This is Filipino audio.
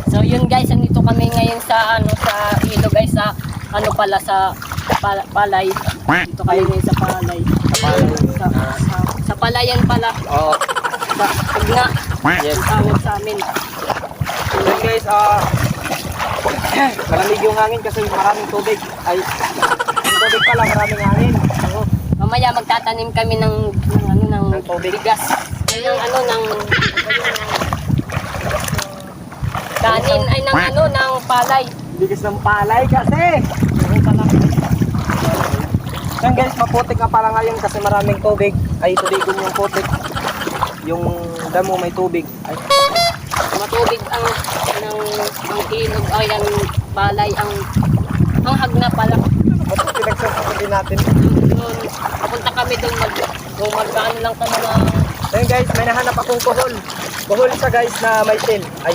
So yun guys, nandito kami ngayon sa sa ilog guys, sa pala sa palay. Dito kayo ngayon sa palay. Sa palayan pala. Oo. Sa Tugna. Yes. Tawag sa amin. So yun guys, malamig yung hangin kasi maraming tubig. Ay, yung tubig pala, maraming hangin. Oo. Mamaya magtatanim kami ng Tubig. bigas. Ng kanin ay ng palay. Bigas ng palay kasi. Oo pala. Yan guys, maputik nga pala ngayon kasi maraming tubig. Ay, tubigon yung putik. Yung damo may tubig. Ay, Matubig ang ilog ay ang palay ang hagna pala. ba't pinagsasabi din natin? Doon, papunta kami doon magkaan lang kami ng Ayun guys, may nahanap akong kuhol. Kuhol siya guys na may shell. Ay,